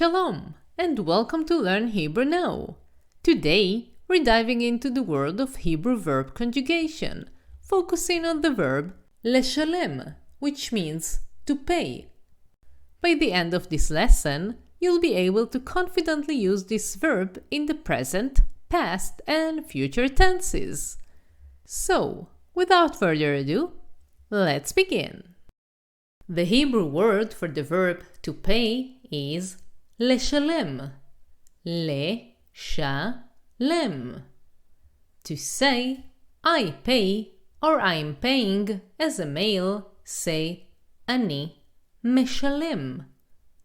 Shalom, and welcome to Learn Hebrew Now. Today, we're diving into the world of Hebrew verb conjugation, focusing on the verb leshalem, which means to pay. By the end of this lesson, you'll be able to confidently use this verb in the present, past, and future tenses. So, without further ado, let's begin. The Hebrew word for the verb to pay is leshalem. Le-sha-lem. To say I pay or I'm paying as a male, say ani meshalem.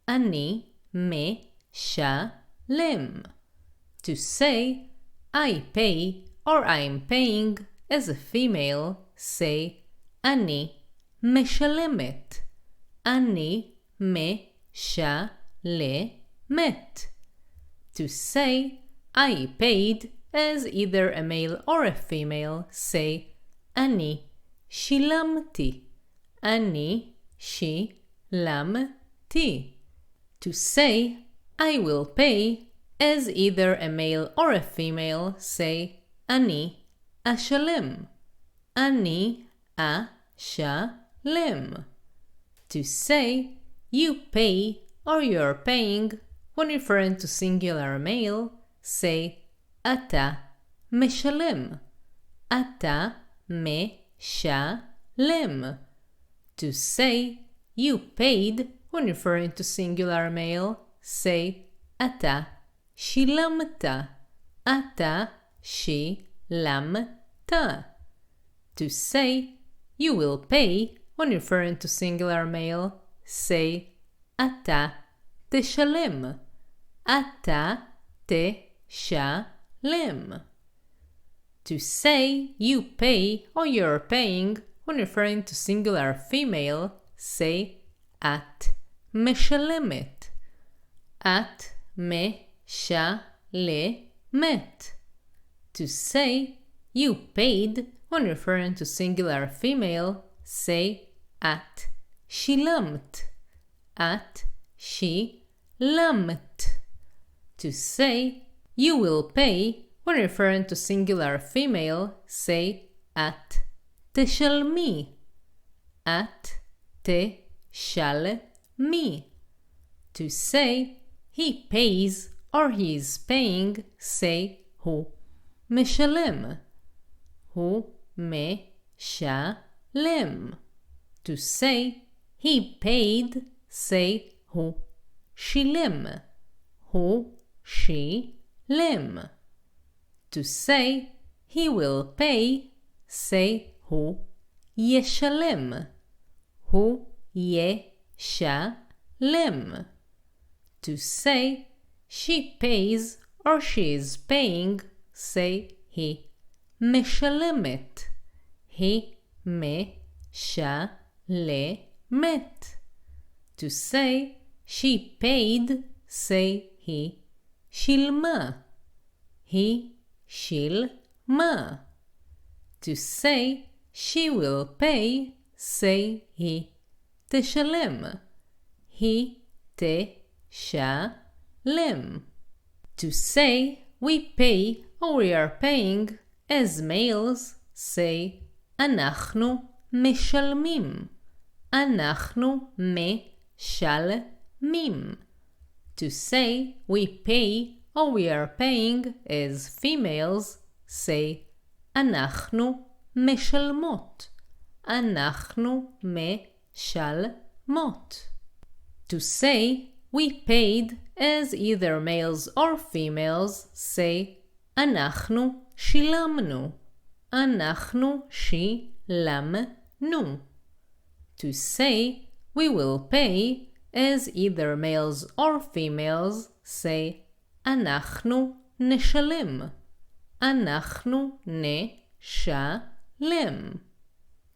Ani me-sha-lem. To say I pay or I'm paying as a female, say ani meshalemet. Ani me-sha-le-met. To say I paid as either a male or a female, say ani shilamti. Ani shi-lam-ti. To say I will pay as either a male or a female, say ani ashalem. Ani a-sha-lem. To say you pay or you're paying when referring to singular male, say ata meshalem. Ata me-sha-lem. To say you paid when referring to singular male, say ata shilamta. Ata shi-lam-ta. To say you will pay when referring to singular male, say ata teshalem. Ata te-sha-lem. To say you pay or you're paying when referring to singular female, say at meshalemet. At me-sha-le-met. To say you paid when referring to singular female, say at shilamt. At shi-lamt. To say you will pay when referring to singular female, say at teshalmi. At te-shal-mi. To say he pays or he is paying, say hu meshalem. Hu me-sha-lem. To say he paid, say hu shilem. Hu shi-lem. To say he will pay, say hu yeshalem. Hu ye-sha-lem. To say she pays or she is paying, say he meshalemet. He me-sha-le-met. To say she paid, say he shilma. He shilma. To say she will pay, say he teshalem. He te-sha-lem. To say we pay or we are paying as males, say אנחנו משלמים. אנחנו משלמים. To say we pay or we are paying as females, say אנחנו משלמות. אנחנו משלמות. To say we paid as either males or females, say אנחנו שילמנו. אנחנו שילמנו. To say we will pay as either males or females, say אנחנו נשלם. אנחנו נשלם.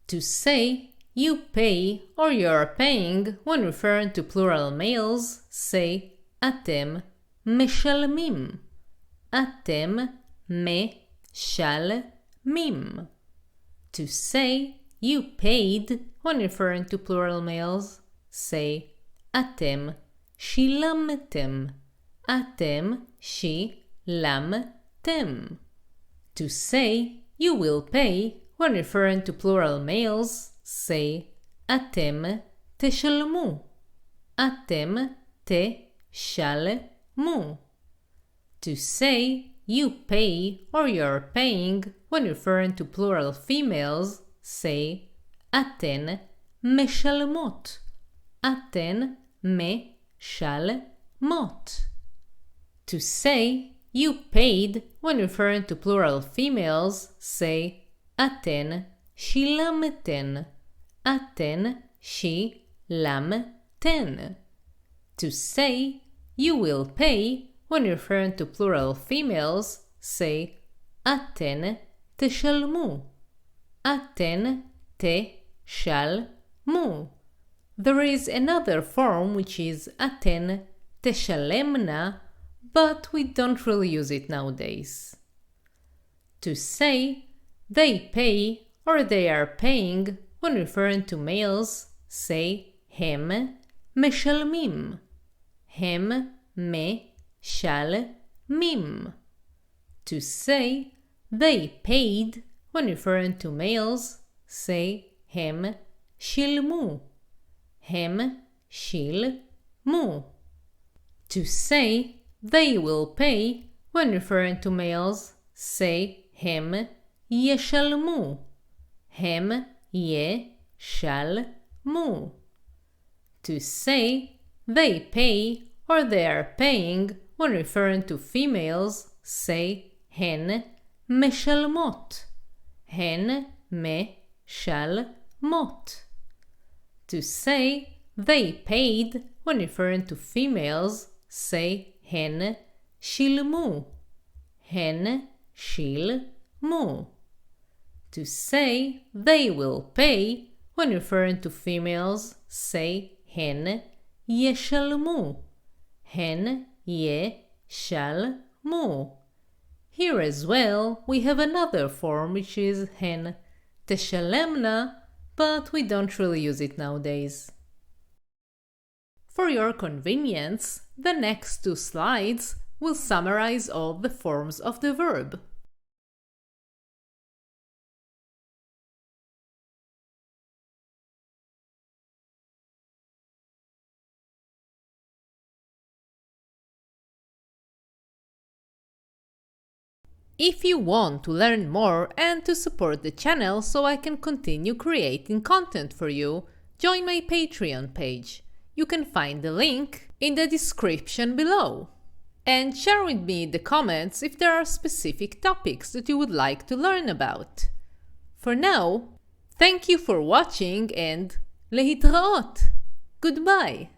To say you pay or you're paying when referring to plural males, say אתם משלמים. אתם משלמים. To say you paid when referring to plural males, say אתם שילמתם. אתם שילמתם. To say you will pay when referring to plural males, say אתם תשלמו. אתם תשלמו. To say you pay or you're paying when referring to plural females, say אתן משלמות. אתן משלמות. To say you paid when referring to plural females, say אתן שילמתן. אתן שילמתן. To say you will pay when referring to plural females, say אתן תשלמו. אתן תשלמו. There is another form which is אתן תשלמנה, but we don't really use it nowadays. To say they pay or they are paying when referring to males, say הם משלמים. הם משלמים. To say they paid when referring to males, say הם שילמו. הם שילמו. To say they will pay when referring to males, say הם ישלמו. הם ישלמו. To say they pay or they are paying when referring to females, say הן משלמות. הן משלמות. To say they paid when referring to females, say הן שילמו. הן שילמו. To say they will pay when referring to females, say הן ישלמו. הן ישלמו. Here as well, we have another form which is הן תשלמנה, but we don't really use it nowadays. For your convenience, the next 2 slides will summarize all the forms of the verb. If you want to learn more and to support the channel so I can continue creating content for you, join my Patreon page. You can find the link in the description below. And share with me in the comments if there are specific topics that you would like to learn about. For now, thank you for watching and להתראות. Goodbye.